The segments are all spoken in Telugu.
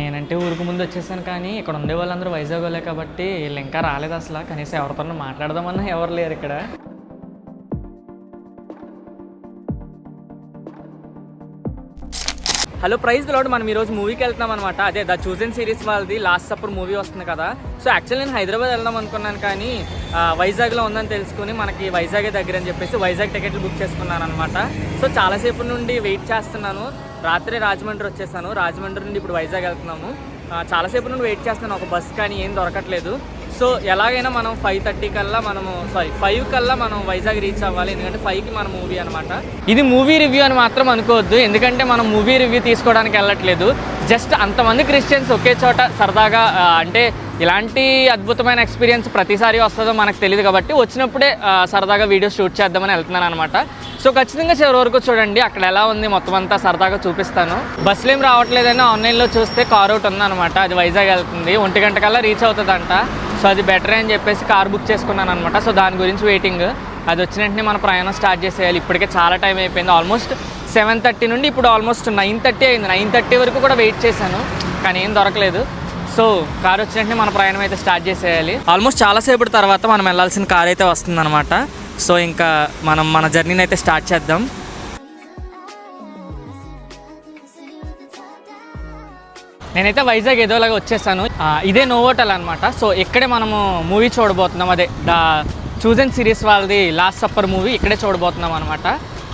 నేనంటే ఊరికి ముందు వచ్చేసాను, కానీ ఇక్కడ ఉండే వాళ్ళందరూ వైజాగ్ వాళ్ళే కాబట్టి వీళ్ళు ఇంకా రాలేదు. అసలు కనీసం ఎవరితో మాట్లాడదామన్నా ఎవరు లేరు ఇక్కడ. Hello, praise lord. మనం ఈరోజు మూవీకి వెళ్తున్నాం అనమాట. అదే ద చూజన్ సిరీస్ వాళ్ళది లాస్ట్ సప్పర్ మూవీ వస్తుంది కదా. సో యాక్చువల్లీ నేను హైదరాబాద్ వెళ్దాం అనుకున్నాను, కానీ వైజాగ్లో ఉందని తెలుసుకుని మనకి వైజాగే దగ్గర అని చెప్పేసి వైజాగ్ టికెట్లు బుక్ చేసుకున్నాను అనమాట. సో చాలాసేపు నుండి వెయిట్ చేస్తున్నాను. రాత్రి రాజమండ్రి వచ్చేసాను. రాజమండ్రి నుండి ఇప్పుడు వైజాగ్ వెళ్తున్నాము. చాలాసేపు నుండి వెయిట్ చేస్తున్నాను, ఒక బస్ కానీ ఏం దొరకట్లేదు. సో ఎలాగైనా మనం 5:30 కల్లా 5 కల్లా మనం వైజాగ్ రీచ్ అవ్వాలి, ఎందుకంటే 5కి మన మూవీ అనమాట. ఇది మూవీ రివ్యూ అని మాత్రం అనుకోవద్దు, ఎందుకంటే మనం మూవీ రివ్యూ తీసుకోవడానికి వెళ్ళట్లేదు. జస్ట్ అంతమంది క్రిస్టియన్స్ ఒకే చోట సరదాగా, అంటే ఇలాంటి అద్భుతమైన ఎక్స్పీరియన్స్ ప్రతిసారి వస్తుందో మనకు తెలియదు కాబట్టి వచ్చినప్పుడే సరదాగా వీడియో షూట్ చేద్దామని వెళ్తున్నాను అనమాట. సో ఖచ్చితంగా చివరి వరకు చూడండి, అక్కడ ఎలా ఉంది మొత్తం అంతా సరదాగా చూపిస్తాను. బస్సులు ఏం రావట్లేదని ఆన్లైన్లో చూస్తే కార్ ఒకటి ఉందన్నమాట, అది వైజాగ్ వెళ్తుంది. 1 గంట కల్లా రీచ్ అవుతుందంట. సో అది బెటర్ అని చెప్పేసి కార్ బుక్ చేసుకున్నాను అనమాట. సో దాని గురించి వెయిటింగ్. అది వచ్చిన వెంటనే మన ప్రయాణం స్టార్ట్ చేసేయాలి. ఇప్పటికే చాలా టైం అయిపోయింది, ఆల్మోస్ట్ 7:30 నుండి ఇప్పుడు ఆల్మోస్ట్ 9:30 అయింది. 9:30 వరకు కూడా వెయిట్ చేశాను, కానీ ఏం దొరకలేదు. సో కార్ వచ్చిన వెంటనే మన ప్రయాణం అయితే స్టార్ట్ చేసేయాలి. ఆల్మోస్ట్ చాలాసేపటి తర్వాత మనం వెళ్ళాల్సిన కార్ అయితే వస్తుందన్నమాట. సో ఇంకా మనం మన జర్నీని అయితే స్టార్ట్ చేద్దాం. నేనైతే వైజాగ్ ఏదోలాగా వచ్చేసాను. ఇదే నోవోటల్ అనమాట. సో ఇక్కడే మనము మూవీ చూడబోతున్నాం. అదే ద చూజన్ సిరీస్ వాళ్ళది లాస్ట్ సప్పర్ మూవీ ఇక్కడే చూడబోతున్నాం అనమాట.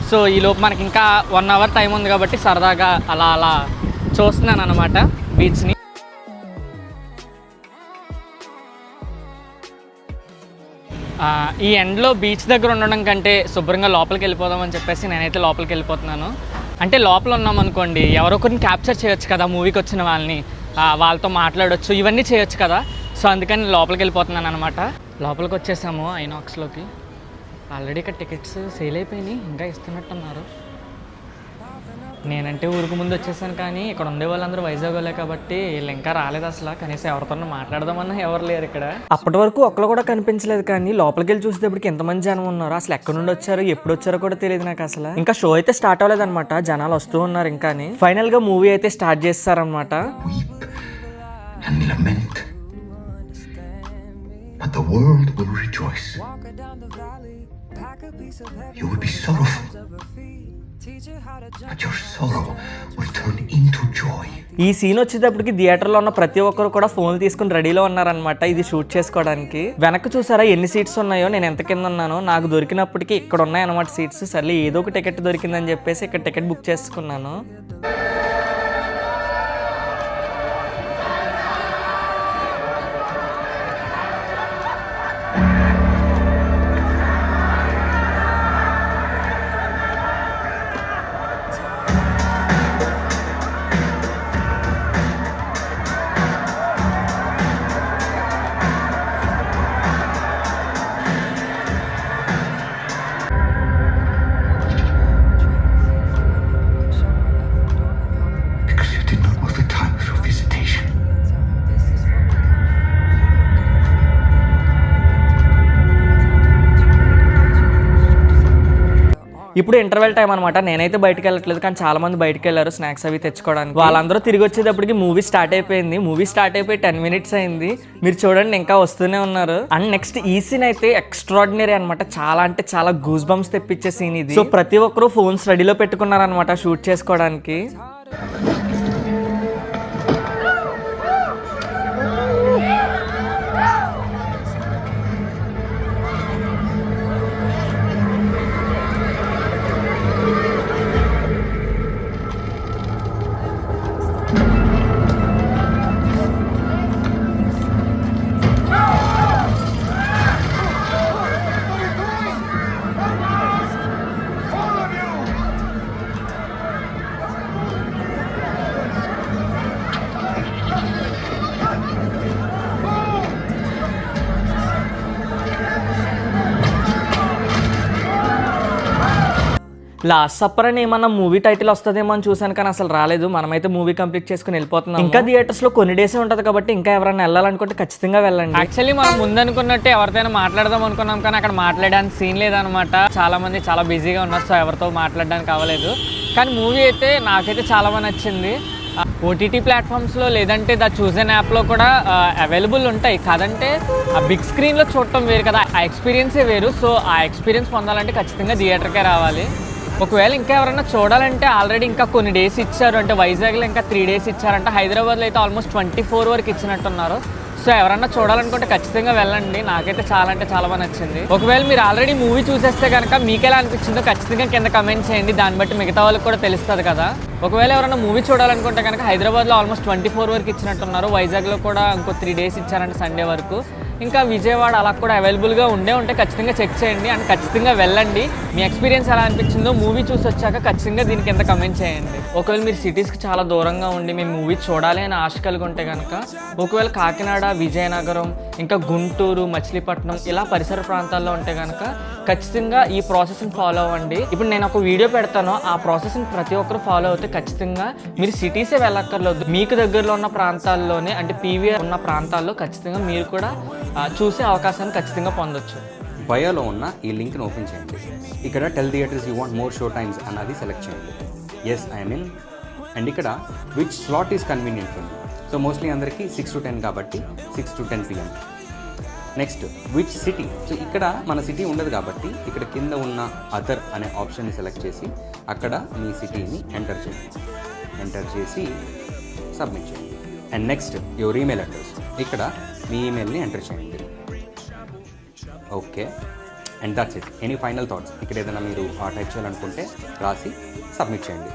సో ఈలోపు మనకి ఇంకా 1 అవర్ టైం ఉంది కాబట్టి సరదాగా అలా చూస్తున్నాను అనమాట బీచ్ని. ఈ ఎండ్లో బీచ్ దగ్గర ఉండడం కంటే శుభ్రంగా లోపలికి వెళ్ళిపోదామని చెప్పేసి నేనైతే లోపలికి వెళ్ళిపోతున్నాను. అంటే లోపల ఉన్నాం అనుకోండి, ఎవరో ఒకరిని క్యాప్చర్ చేయొచ్చు కదా, మూవీకి వచ్చిన వాళ్ళని, వాళ్ళతో మాట్లాడవచ్చు, ఇవన్నీ చేయొచ్చు కదా. సో అందుకని లోపలికి వెళ్ళిపోతున్నాను అనమాట. లోపలికి వచ్చేసాము ఐనాక్స్లోకి. ఆల్రెడీ ఇక్కడ టికెట్స్ సేల్ అయిపోయినాయి, ఇంకా ఇస్తున్నట్టున్నారు. నేనంటే ఊరికి ముందు వచ్చేసాను, కానీ ఇక్కడ ఉండే వాళ్ళందరూ వైజాగ్ వాళ్ళే కాబట్టి వీళ్ళు ఇంకా రాలేదు. అసలు కనీసం ఎవరితో మాట్లాడదామన్నా ఎవరు లేరు ఇక్కడ. అప్పటి వరకు ఒక్కరు కూడా కనిపించలేదు, కానీ లోపలికి వెళ్ళి చూసేటప్పటికి ఎంతమంది జనం ఉన్నారు, అసలు ఎక్కడి నుండి వచ్చారు, ఎప్పుడు వచ్చారో కూడా తెలియదు నాకు అసలు. ఇంకా షో అయితే స్టార్ట్ అవ్వలేదు అనమాట, జనాలు వస్తూ ఉన్నారు ఇంకా. ఫైనల్ గా మూవీ అయితే స్టార్ట్ చేస్తారనమాట. But the world will rejoice. You will be sorrowful, but your sorrow will turn into joy. ఈ సీన్ వచ్చేటప్పటికి థియేటర్లో ఉన్న ప్రతి ఒక్కరు కూడా ఫోన్ తీసుకుని రెడీలో ఉన్నారనమాట ఇది షూట్ చేసుకోవడానికి. వెనక్కి చూసారా ఎన్ని సీట్స్ ఉన్నాయో, నేను ఎంత కింద ఉన్నానో. నాకు దొరికినప్పటికీ ఇక్కడ ఉన్నాయన్నమాట సీట్స్. సర్లే ఏదో ఒక టికెట్ దొరికిందని చెప్పేసి ఇక్కడ టికెట్ బుక్ చేసుకున్నాను. ఇప్పుడు ఇంటర్వెల్ టైం అనమాట. నేనైతే బయటకు వెళ్ళట్లేదు, కానీ చాలా మంది బయటకు వెళ్ళారు స్నాక్స్ అవి తెచ్చుకోవడానికి. వాళ్ళందరూ తిరిగి వచ్చేటప్పటికి మూవీ స్టార్ట్ అయిపోయింది. మూవీ స్టార్ట్ అయిపోయి 10 minutes అయింది. మీరు చూడండి ఇంకా వస్తూనే ఉన్నారు. అండ్ నెక్స్ట్ ఈ సీన్ అయితే ఎక్స్ట్రాడినరీ అనమాట. చాలా అంటే చాలా గూస్ బంప్స్ తెప్పించే సీన్ ఇది. సో ప్రతి ఒక్కరు ఫోన్స్ రెడీలో పెట్టుకున్నారనమాట షూట్ చేసుకోవడానికి. లాస్ట్ సప్పర్ అని ఏమన్నా మూవీ టైటిల్ వస్తుందేమో అని చూసాను, కానీ అసలు రాలేదు. మనమైతే మూవీ కంప్లీట్ చేసుకుని వెళ్ళిపోతున్నాం. ఇంకా థియేటర్స్ లో కొన్ని డేసే ఉంటుంది కాబట్టి ఇంకా ఎవరైనా వెళ్ళాలనుకుంటే ఖచ్చితంగా వెళ్ళండి. యాక్చువల్లీ మనం ముందు అనుకున్నట్టే ఎవరితోనే మాట్లాడదాం అనుకున్నాం, కానీ అక్కడ మాట్లాడడానికి సీన్ లేదనమాట. చాలా మంది చాలా బిజీగా ఉన్నారు, సో ఎవరితో మాట్లాడడానికి అవ్వలేదు. కానీ మూవీ అయితే నాకైతే చాలా బాగా నచ్చింది. ఓటీటీ ప్లాట్ఫామ్స్లో లేదంటే ద చూజన్ యాప్లో కూడా అవైలబుల్ ఉంటాయి. కాదంటే ఆ బిగ్ స్క్రీన్లో చూడటం వేరు కదా, ఆ ఎక్స్పీరియన్సే వేరు. సో ఆ ఎక్స్పీరియన్స్ పొందాలంటే ఖచ్చితంగా థియేటర్కే రావాలి. ఒకవేళ ఇంకా ఎవరైనా చూడాలంటే ఆల్రెడీ ఇంకా కొన్ని డేస్ ఇచ్చారు, అంటే వైజాగ్లో ఇంకా 3 days ఇచ్చారంటే, హైదరాబాద్లో అయితే ఆల్మోస్ట్ 24 వరకు ఇచ్చినట్టున్నారు. సో ఎవరన్నా చూడాలనుకుంటే ఖచ్చితంగా వెళ్ళండి. నాకైతే చాలా అంటే చాలా బాగా నచ్చింది. ఒకవేళ మీరు ఆల్రెడీ మూవీ చూసేస్తే కనుక మీకు ఎలా అనిపించిందో ఖచ్చితంగా కింద కమెంట్ చేయండి. దాన్ని బట్టి మిగతా వాళ్ళకి కూడా తెలుస్తుంది కదా. ఒకవేళ ఎవరైనా మూవీ చూడాలనుకుంటే కనుక హైదరాబాద్లో ఆల్మోస్ట్ 24 వరకు ఇచ్చినట్టున్నారు. వైజాగ్లో కూడా ఇంకో 3 days ఇచ్చారంటే సండే వరకు. ఇంకా విజయవాడ అలా కూడా అవైలబుల్గా ఉంటే ఖచ్చితంగా చెక్ చేయండి అండ్ ఖచ్చితంగా వెళ్ళండి. మీ ఎక్స్పీరియన్స్ ఎలా అనిపించిందో మూవీ చూసి వచ్చాక ఖచ్చితంగా దీని కింద కమెంట్ చేయండి. ఒకవేళ మీరు సిటీస్కి చాలా దూరంగా ఉండి మేము మూవీ చూడాలి అని ఆశ కలిగి ఉంటే కనుక ఒకవేళ కాకినాడ, విజయనగరం, ఇంకా గుంటూరు, మచిలీపట్నం ఇలా పరిసర ప్రాంతాల్లో ఉంటే కనుక ఖచ్చితంగా ఈ ప్రాసెస్ని ఫాలో అవ్వండి. ఇప్పుడు నేను ఒక వీడియో పెడతాను, ఆ ప్రాసెస్ని ప్రతి ఒక్కరు ఫాలో అవుతే ఖచ్చితంగా మీరు సిటీసే వెళ్ళక్కర్లేదు. మీకు దగ్గరలో ఉన్న ప్రాంతాల్లోనే అంటే పీవీఆర్ ఉన్న ప్రాంతాల్లో ఖచ్చితంగా మీరు కూడా చూసే అవకాశాన్ని ఖచ్చితంగా పొందొచ్చు. బయోలో ఉన్న ఈ లింక్ని ఓపెన్ చేయండి. ఇక్కడ tell theatres you want more show times అన్నది సెలెక్ట్ చేయండి. Yes I'm in. అండ్ ఇక్కడ which slot is convenient for me. So mostly అందరికీ 6 to 10 కాబట్టి 6 to 10 PM. Next which city. So ఇక్కడ మన సిటీ ఉండదు కాబట్టి ఇక్కడ కింద ఉన్న అదర్ అనే ఆప్షన్ని సెలెక్ట్ చేసి అక్కడ మీ సిటీని ఎంటర్ చేయండి. ఎంటర్ చేసి సబ్మిట్ చేయండి. And next your email address. ఇక్కడ మీ ఈమెయిల్ని ఎంటర్ చేయండి. Okay, and that's it. Any final thoughts? ఇక్కడ ఏదైనా మీరు టైప్ చేయాలనుకుంటే రాసి సబ్మిట్ చేయండి.